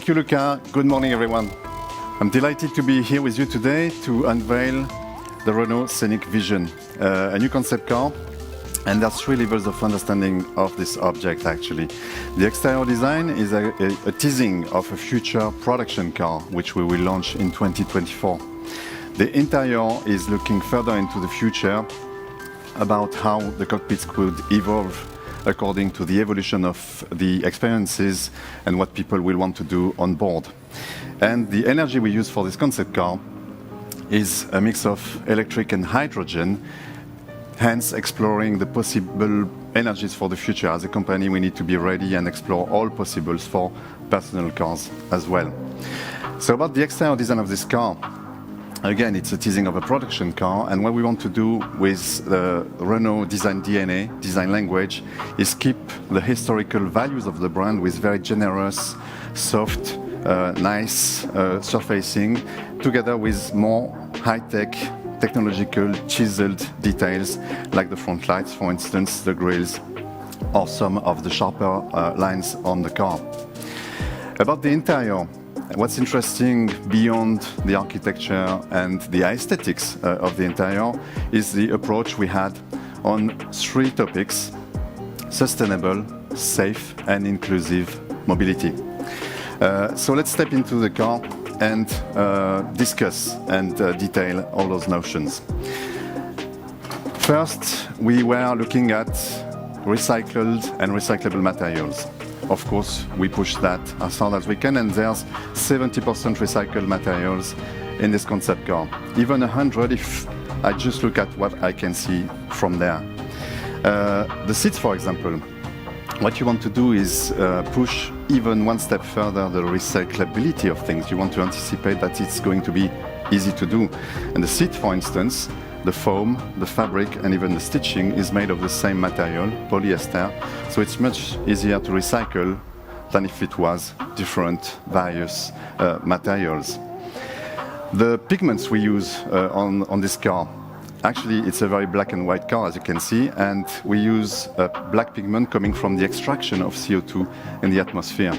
Thank you, Luca. Good morning, everyone. I'm delighted to be here with you today to unveil the Renault Scenic Vision, a new concept car. And there's three levels of understanding of this object, actually. The exterior design is a teasing of a future production car, which we will launch in 2024. The interior is looking further into the future about how the cockpits could evolve according to the evolution of the experiences and what people will want to do on board. And the energy we use for this concept car is a mix of electric and hydrogen, hence exploring the possible energies for the future. As a company, we need to be ready and explore all possibles for personal cars as well. So about the exterior design of this car, again, it's a teasing of a production car, and what we want to do with the Renault design DNA, design language, is keep the historical values of the brand with very generous, soft, nice surfacing, together with more high-tech, technological, chiseled details, like the front lights, for instance, the grills, or some of the sharper lines on the car. About the interior, what's interesting beyond the architecture and the aesthetics of the interior is the approach we had on three topics: sustainable, safe, and inclusive mobility. So let's step into the car and discuss and detail all those notions. First, we were looking at recycled and recyclable materials. Of course, we push that as far as we can, and there's 70% recycled materials in this concept car. Even 100 if I just look at what I can see from there. The seats, for example, what you want to do is push even one step further the recyclability of things. You want to anticipate that it's going to be easy to do. And the seat, for instance, the foam, the fabric, and even the stitching is made of the same material, polyester, so it's much easier to recycle than if it was different, various materials. The pigments we use on this car, actually it's a very black and white car, as you can see, and we use a black pigment coming from the extraction of CO2 in the atmosphere.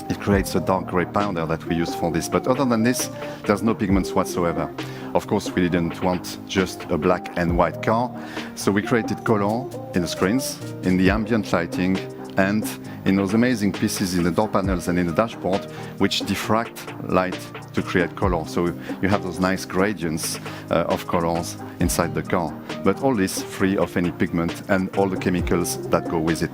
It creates a dark grey powder that we use for this, but other than this, there's no pigments whatsoever. Of course, we didn't want just a black and white car, so we created color in the screens, in the ambient lighting, and in those amazing pieces in the door panels and in the dashboard, which diffract light to create color. So you have those nice gradients of colors inside the car, but all this free of any pigment and all the chemicals that go with it.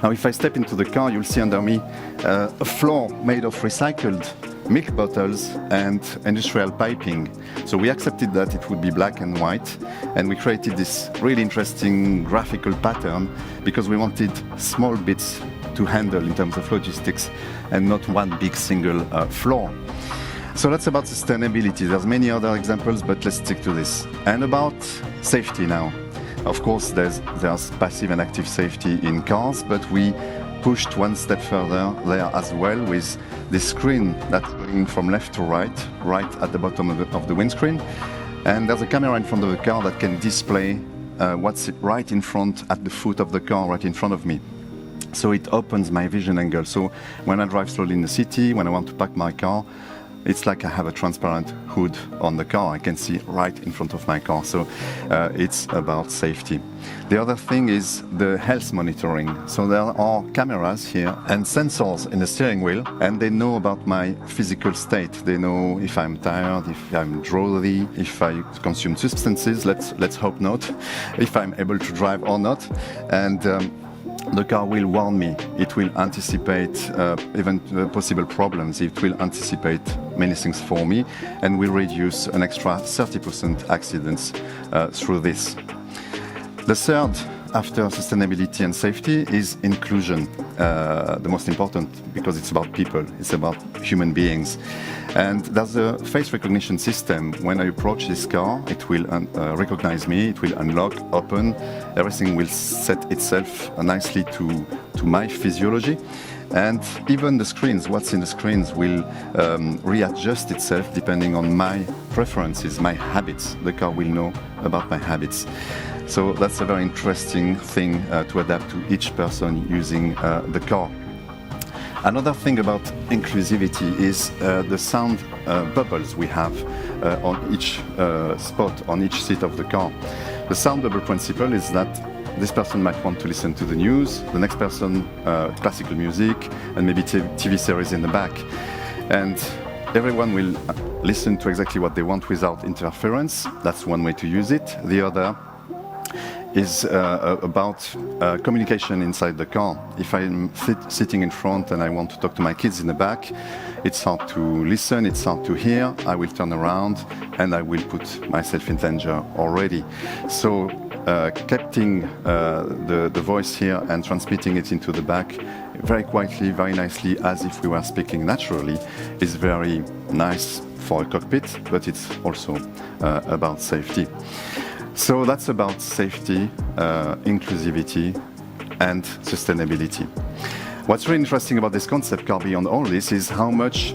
Now, if I step into the car, you'll see under me a floor made of recycled milk bottles and industrial piping. So we accepted that it would be black and white, and we created this really interesting graphical pattern because we wanted small bits to handle in terms of logistics and not one big single floor. So that's about sustainability. There's many other examples, but let's stick to this. And about safety now. Of course, there's passive and active safety in cars, but we pushed one step further there as well with this screen that's going from left to right at the bottom of the windscreen. And there's a camera in front of the car that can display what's right in front, at the foot of the car, right in front of me. So it opens my vision angle. So when I drive slowly in the city, when I want to park my car, it's like I have a transparent hood on the car. I can see right in front of my car. So it's about safety. The other thing is the health monitoring. So there are cameras here and sensors in the steering wheel, and they know about my physical state. They know if I'm tired, if I'm drowsy, if I consume substances, let's hope not, if I'm able to drive or not. And the car will warn me. It will anticipate even possible problems. It will anticipate many things for me, and will reduce an extra 30% accidents through this. The third, after sustainability and safety, is inclusion. The most important, because it's about people, it's about human beings. And there's a face recognition system. When I approach this car, it will recognize me, it will unlock, open, everything will set itself nicely to my physiology. And even the screens, what's in the screens, will readjust itself depending on my preferences, my habits. The car will know about my habits. So that's a very interesting thing to adapt to each person using the car. Another thing about inclusivity is the sound bubbles we have on each spot, on each seat of the car. The sound bubble principle is that this person might want to listen to the news, the next person classical music, and maybe TV series in the back. And everyone will listen to exactly what they want without interference. That's one way to use it. The other is about communication inside the car. If I'm sitting in front and I want to talk to my kids in the back, it's hard to listen, it's hard to hear. I will turn around and I will put myself in danger already. So capturing the voice here and transmitting it into the back very quietly, very nicely, as if we were speaking naturally, is very nice for a cockpit, but it's also about safety. So that's about safety, inclusivity, and sustainability. What's really interesting about this concept car beyond all this is how much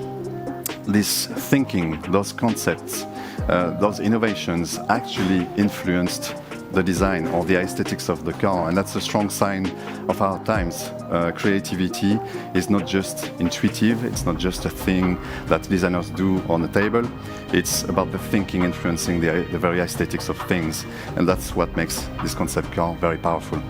this thinking, those concepts, those innovations actually influenced the design or the aesthetics of the car, and that's a strong sign of our times. Creativity is not just intuitive, it's not just a thing that designers do on a table, it's about the thinking influencing the very aesthetics of things, and that's what makes this concept car very powerful.